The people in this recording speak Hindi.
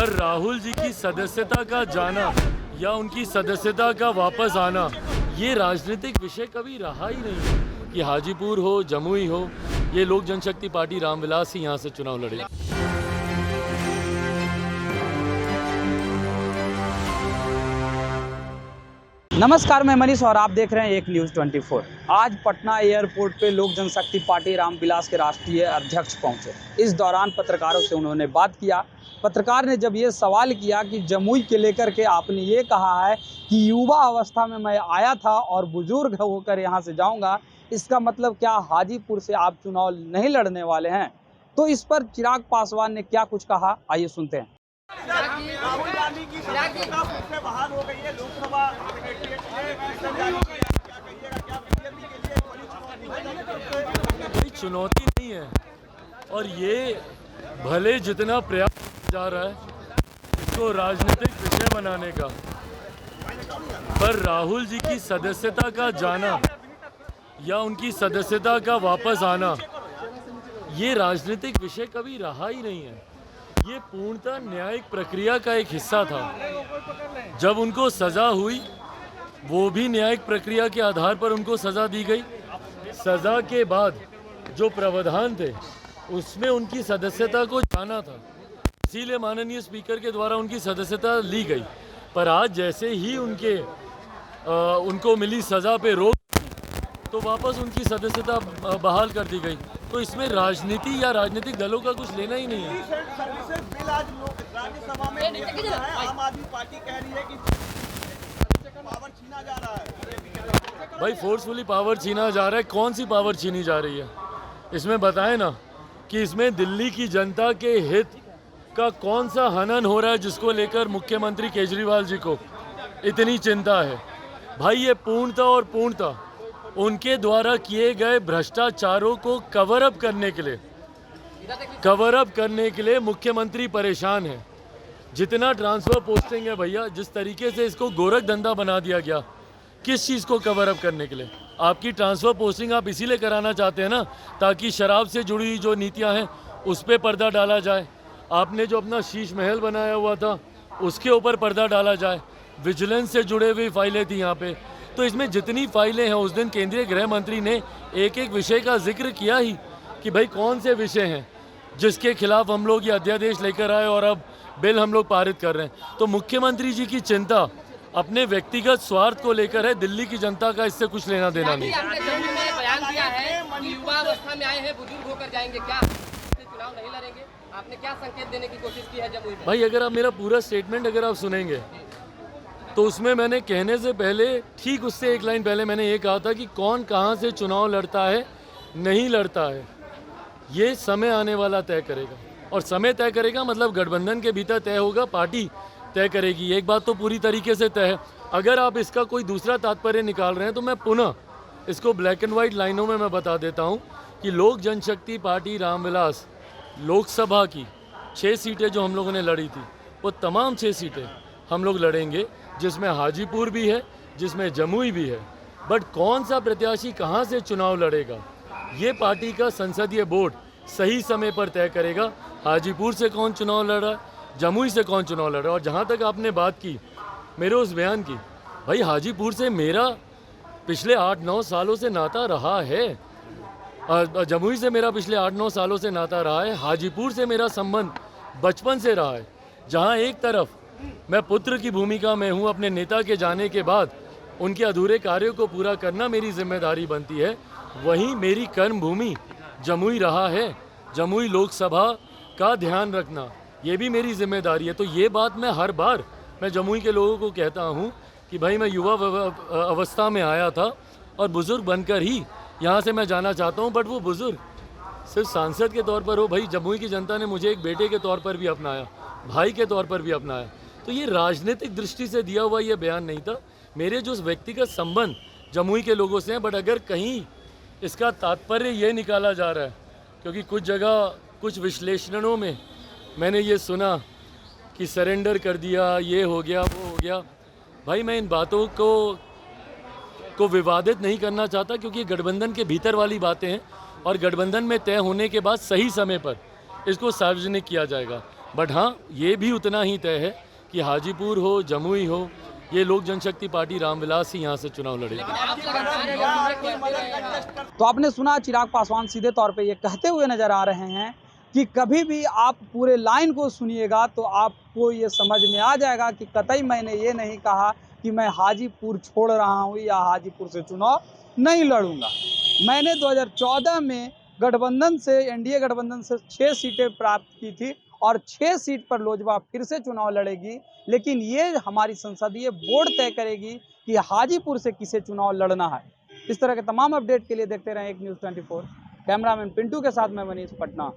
पर राहुल जी की सदस्यता का जाना या उनकी सदस्यता का वापस आना ये राजनीतिक विषय कभी रहा ही नहीं कि हाजीपुर हो, जमुई हो, ये लोक जनशक्ति पार्टी रामविलास ही यहाँ से चुनाव लड़े। नमस्कार, मैं मनीष और आप देख रहे हैं एक न्यूज़ 24। आज पटना एयरपोर्ट पे लोक जनशक्ति पार्टी रामविलास के राष्ट्रीय अध्यक्ष पहुंचे। इस दौरान पत्रकारों से उन्होंने बात किया। पत्रकार ने जब ये सवाल किया कि जमुई के लेकर के आपने ये कहा है कि युवा अवस्था में मैं आया था और बुजुर्ग होकर यहाँ से जाऊँगा, इसका मतलब क्या हाजीपुर से आप चुनाव नहीं लड़ने वाले हैं? तो इस पर चिराग पासवान ने क्या कुछ कहा, आइए सुनते हैं। राहुल गांधी की सदस्यता से बाहर हो गई है लोकसभा। कोई चुनौती नहीं है और ये भले जितना प्रयास जा रहा है इसको राजनीतिक विषय बनाने का, पर राहुल जी की सदस्यता का जाना या उनकी सदस्यता का वापस आना ये राजनीतिक विषय कभी रहा ही नहीं है। ये पूर्णतः न्यायिक प्रक्रिया का एक हिस्सा था। जब उनको सज़ा हुई वो भी न्यायिक प्रक्रिया के आधार पर उनको सज़ा दी गई। सज़ा के बाद जो प्रावधान थे उसमें उनकी सदस्यता को जाना था, इसीलिए माननीय स्पीकर के द्वारा उनकी सदस्यता ली गई। पर आज जैसे ही उनको मिली सज़ा पे रोक तो वापस उनकी सदस्यता बहाल कर दी गई। तो इसमें राजनीति या राजनीतिक दलों का कुछ लेना ही नहीं है। सर्विसेज बिल आज राज्यसभा में है। आम आदमी पार्टी कह रही है कि पावर छीना जा रहा है। भाई फोर्सफुली पावर छीना जा रहा है। कौन सी पावर छीनी जा रही है इसमें बताएं ना, कि इसमें दिल्ली की जनता के हित का कौन सा हनन हो रहा है जिसको लेकर मुख्यमंत्री केजरीवाल जी को इतनी चिंता है। भाई ये पूर्णतः उनके द्वारा किए गए भ्रष्टाचारों को कवर अप करने के लिए मुख्यमंत्री परेशान है। जितना ट्रांसफर पोस्टिंग है भैया, जिस तरीके से इसको गोरख धंधा बना दिया गया, किस चीज़ को कवर अप करने के लिए? आपकी ट्रांसफ़र पोस्टिंग आप इसीलिए कराना चाहते हैं ना, ताकि शराब से जुड़ी जो नीतियां हैं उस पर पर्दा डाला जाए। आपने जो अपना शीश महल बनाया हुआ था उसके ऊपर पर्दा डाला जाए। विजिलेंस से जुड़े हुई फाइलें थी यहाँ पे। तो इसमें जितनी फाइलें हैं, उस दिन केंद्रीय गृह मंत्री ने एक एक विषय का जिक्र किया ही कि भाई कौन से विषय हैं जिसके खिलाफ हम लोग ये अध्यादेश लेकर आए और अब बिल हम लोग पारित कर रहे हैं। तो मुख्यमंत्री जी की चिंता अपने व्यक्तिगत स्वार्थ को लेकर है, दिल्ली की जनता का इससे कुछ लेना देना नहीं। आपने जमुई में बयान दिया है कि युवा अवस्था में आए हैं, बुजुर्ग होकर जाएंगे, क्या चुनाव नहीं लड़ेंगे? आपने क्या संकेत देने की कोशिश की है जमुई में? भाई अगर आप मेरा पूरा स्टेटमेंट अगर आप सुनेंगे तो उसमें मैंने कहने से पहले, ठीक उससे एक लाइन पहले मैंने ये कहा था कि कौन कहाँ से चुनाव लड़ता है नहीं लड़ता है ये समय आने वाला तय करेगा। और समय तय करेगा मतलब गठबंधन के भीतर तय होगा, पार्टी तय करेगी। एक बात तो पूरी तरीके से तय है। अगर आप इसका कोई दूसरा तात्पर्य निकाल रहे हैं तो मैं पुनः इसको ब्लैक एंड वाइट लाइनों में मैं बता देता हूँ कि लोक जनशक्ति पार्टी रामविलास लोकसभा की 6 सीटें जो हम लोगों ने लड़ी थी वो तमाम 6 सीटें हम लोग लड़ेंगे, जिसमें हाजीपुर भी है, जिसमें जमुई भी है। बट कौन सा प्रत्याशी कहाँ से चुनाव लड़ेगा ये पार्टी का संसदीय बोर्ड सही समय पर तय करेगा। हाजीपुर से कौन चुनाव लड़ रहा है, जमुई से कौन चुनाव लड़ रहा है। और जहाँ तक आपने बात की मेरे उस बयान की, भाई हाजीपुर से मेरा पिछले 8-9 सालों से नाता रहा है, जमुई से मेरा पिछले 8-9 सालों से नाता रहा है, हाजीपुर से मेरा संबंध बचपन से रहा है। जहाँ एक तरफ मैं पुत्र की भूमिका में हूँ, अपने नेता के जाने के बाद उनके अधूरे कार्यों को पूरा करना मेरी जिम्मेदारी बनती है, वहीं मेरी कर्म भूमि जमुई रहा है। जमुई लोकसभा का ध्यान रखना ये भी मेरी जिम्मेदारी है। तो ये बात मैं हर बार मैं जमुई के लोगों को कहता हूँ कि भाई मैं युवा अवस्था में आया था और बुज़ुर्ग बनकर ही यहाँ से मैं जाना चाहता हूँ। बट वो बुज़ुर्ग सिर्फ सांसद के तौर पर हो, भाई जमुई की जनता ने मुझे एक बेटे के तौर पर भी अपनाया, भाई के तौर पर भी अपनाया। तो ये राजनीतिक दृष्टि से दिया हुआ ये बयान नहीं था। मेरे जो व्यक्तिगत संबंध जमुई के लोगों से हैं, बट अगर कहीं इसका तात्पर्य ये निकाला जा रहा है, क्योंकि कुछ जगह कुछ विश्लेषणों में मैंने ये सुना कि सरेंडर कर दिया, ये हो गया, वो हो गया। भाई मैं इन बातों को विवादित नहीं करना चाहता, क्योंकि गठबंधन के भीतर वाली बातें हैं और गठबंधन में तय होने के बाद सही समय पर इसको सार्वजनिक किया जाएगा। बट हाँ, ये भी उतना ही तय है कि हाजीपुर हो, जमुई हो, ये लोक जनशक्ति पार्टी रामविलास ही यहाँ से चुनाव लड़ेगी। तो आपने सुना चिराग पासवान सीधे तौर पे ये कहते हुए नजर आ रहे हैं कि कभी भी आप पूरे लाइन को सुनिएगा तो आपको ये समझ में आ जाएगा कि कतई मैंने ये नहीं कहा कि मैं हाजीपुर छोड़ रहा हूँ या हाजीपुर से चुनाव नहीं लड़ूंगा। मैंने 2014 में गठबंधन से, एनडीए गठबंधन से 6 सीटें प्राप्त की थी और 6 सीट पर लोजपा फिर से चुनाव लड़ेगी, लेकिन ये हमारी संसदीय बोर्ड तय करेगी कि हाजीपुर से किसे चुनाव लड़ना है। इस तरह के तमाम अपडेट के लिए देखते रहें एक न्यूज़ 24। कैमरामैन पिंटू के साथ मैं मनीष, पटना।